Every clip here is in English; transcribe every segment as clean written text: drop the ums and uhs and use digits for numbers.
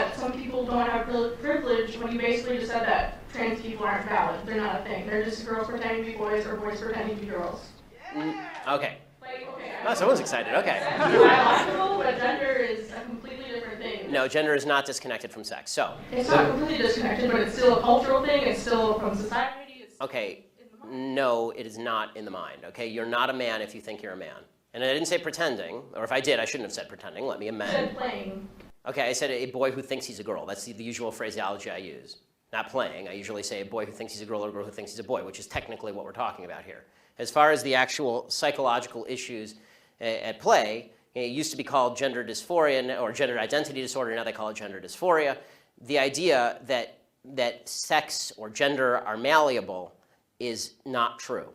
that some people don't have privilege when you basically just said that trans people aren't valid. They're not a thing. They're just girls pretending to be boys or boys pretending to be girls. Okay. Like, okay. Oh, someone's excited. Okay. It's biological, but gender is a completely different thing. No, gender is not disconnected from sex. So. It's not completely disconnected, but it's still a cultural thing. It's still from society. It's Okay. No, it is not in the mind. Okay, you're not a man if you think you're a man. And I didn't say pretending, or if I did, I shouldn't have said pretending. Let me amend. You said playing. Okay, I said a boy who thinks he's a girl. That's the usual phraseology I use. Not playing. I usually say a boy who thinks he's a girl or a girl who thinks he's a boy, which is technically what we're talking about here. As far as the actual psychological issues at play, it used to be called gender dysphoria or gender identity disorder. Now they call it gender dysphoria. The idea that sex or gender are malleable is not true.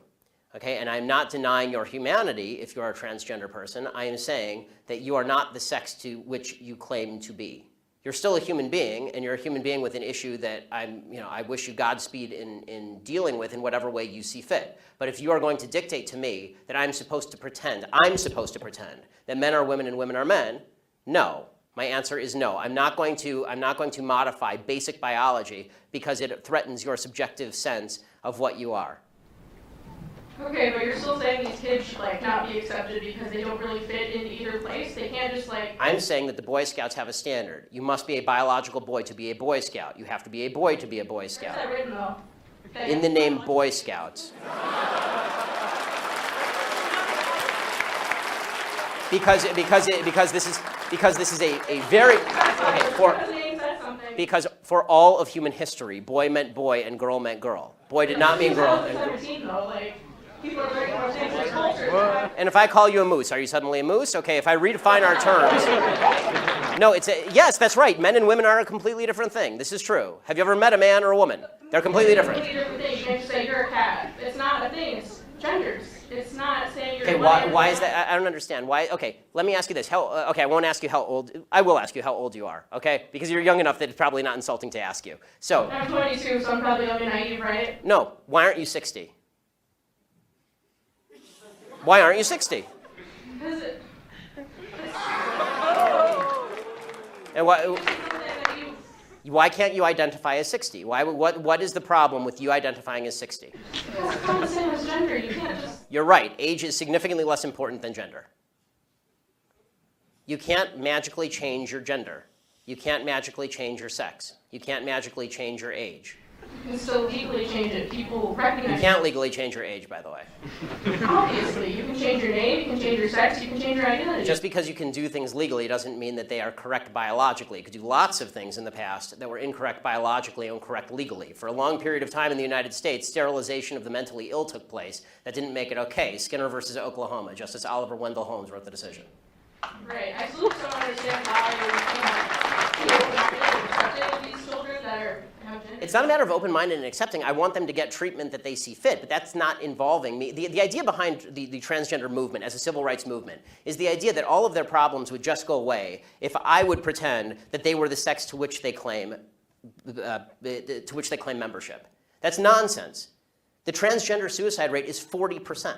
Okay, and I'm not denying your humanity if you're a transgender person. I am saying that you are not the sex to which you claim to be. You're still a human being, and you're a human being with an issue that I wish you Godspeed in dealing with in whatever way you see fit. But if you are going to dictate to me that I'm supposed to pretend that men are women and women are men, no. My answer is no. I'm not going to modify basic biology because it threatens your subjective sense of what you are. Okay, but you're still saying these kids should not be accepted because they don't really fit into either place. They can't just I'm saying that the Boy Scouts have a standard. You must be a biological boy to be a Boy Scout. You have to be a boy to be a Boy Scout. Where's that written though? Okay. In the name Boy Scouts. Because this is a very because for all of human history, boy meant boy and girl meant girl. Boy did not mean girl. And if I call you a moose, are you suddenly a moose? Okay, if I redefine our terms. No, yes, that's right. Men and women are a completely different thing. This is true. Have you ever met a man or a woman? They're completely different. You can't just say you're a cat. It's not a thing. It's genders. It's not saying you're. Okay, why is that? I don't understand. Why? Okay, let me ask you this. Okay, I won't ask you how old. I will ask you how old you are. Okay, because you're young enough that it's probably not insulting to ask you. So. I'm 22, so I'm probably young and naive, right? No. Why aren't you 60? Why aren't you 60? Because it. And why can't you identify as 60? What is the problem with you identifying as 60? Because it's not the same as gender. You can't just. You're right. Age is significantly less important than gender. You can't magically change your gender. You can't magically change your sex. You can't magically change your age. You can still legally change it. People recognize. You can't legally change your age, by the way. Obviously, you can change your name, you can change your sex, you can change your identity. Just because you can do things legally doesn't mean that they are correct biologically. You could do lots of things in the past that were incorrect biologically and correct legally. For a long period of time in the United States, sterilization of the mentally ill took place. That didn't make it okay. Skinner versus Oklahoma. Justice Oliver Wendell Holmes wrote the decision. Right. I still don't understand why people are accepting these children that are. It's not a matter of open-minded and accepting. I want them to get treatment that they see fit, but that's not involving me. The idea behind the transgender movement as a civil rights movement is the idea that all of their problems would just go away if I would pretend that they were the sex to which they claim membership. That's nonsense. The transgender suicide rate is 40%.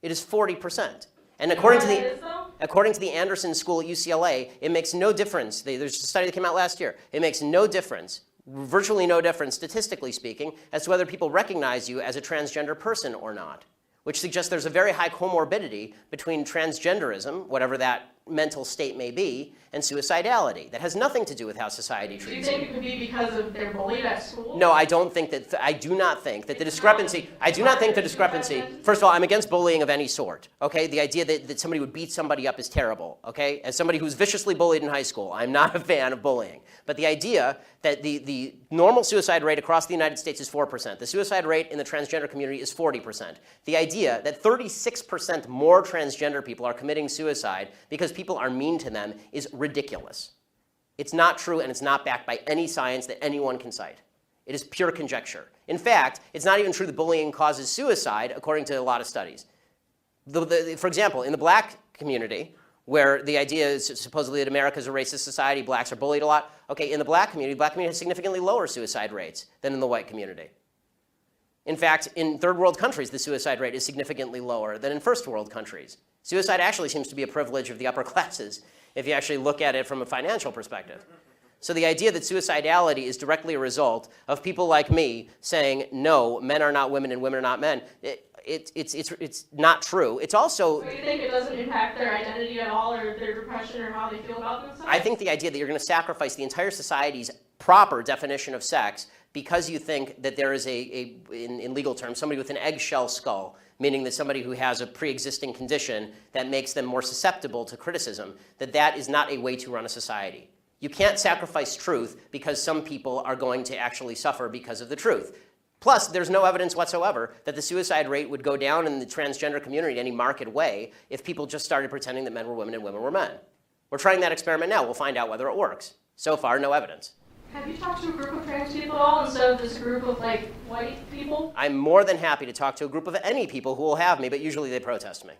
It is 40%. And according to the Anderson School at UCLA, it makes no difference. There's a study that came out last year. It makes no difference, virtually no difference, statistically speaking, as to whether people recognize you as a transgender person or not, which suggests there's a very high comorbidity between transgenderism, whatever that mental state may be, and suicidality. That has nothing to do with how society treats you. Do you think it could be because of they're bullied at school? No, I don't think that. I do not think that the discrepancy. First of all, I'm against bullying of any sort. Okay, the idea that somebody would beat somebody up is terrible. Okay, as somebody who's viciously bullied in high school, I'm not a fan of bullying. But the idea that the normal suicide rate across the United States is 4%. The suicide rate in the transgender community is 40%. The idea that 36% more transgender people are committing suicide because people are mean to them is ridiculous. It's not true, and it's not backed by any science that anyone can cite. It is pure conjecture. In fact, it's not even true that bullying causes suicide, according to a lot of studies. For example, in the black community, where the idea is supposedly that America is a racist society, blacks are bullied a lot. Okay, in the black community has significantly lower suicide rates than in the white community. In fact, in third world countries, the suicide rate is significantly lower than in first world countries. Suicide actually seems to be a privilege of the upper classes if you actually look at it from a financial perspective. So the idea that suicidality is directly a result of people like me saying, no, men are not women and women are not men, it's not true. It's also... So you think it doesn't impact their identity at all, or their depression, or how they feel about themselves? I think the idea that you're going to sacrifice the entire society's proper definition of sex because you think that there is in legal terms, somebody with an eggshell skull, meaning that somebody who has a pre-existing condition that makes them more susceptible to criticism, that is not a way to run a society. You can't sacrifice truth because some people are going to actually suffer because of the truth. Plus, there's no evidence whatsoever that the suicide rate would go down in the transgender community in any marked way if people just started pretending that men were women and women were men. We're trying that experiment now. We'll find out whether it works. So far, no evidence. Have you talked to a group of trans people at all instead of this group of like white people? I'm more than happy to talk to a group of any people who will have me, but usually they protest me.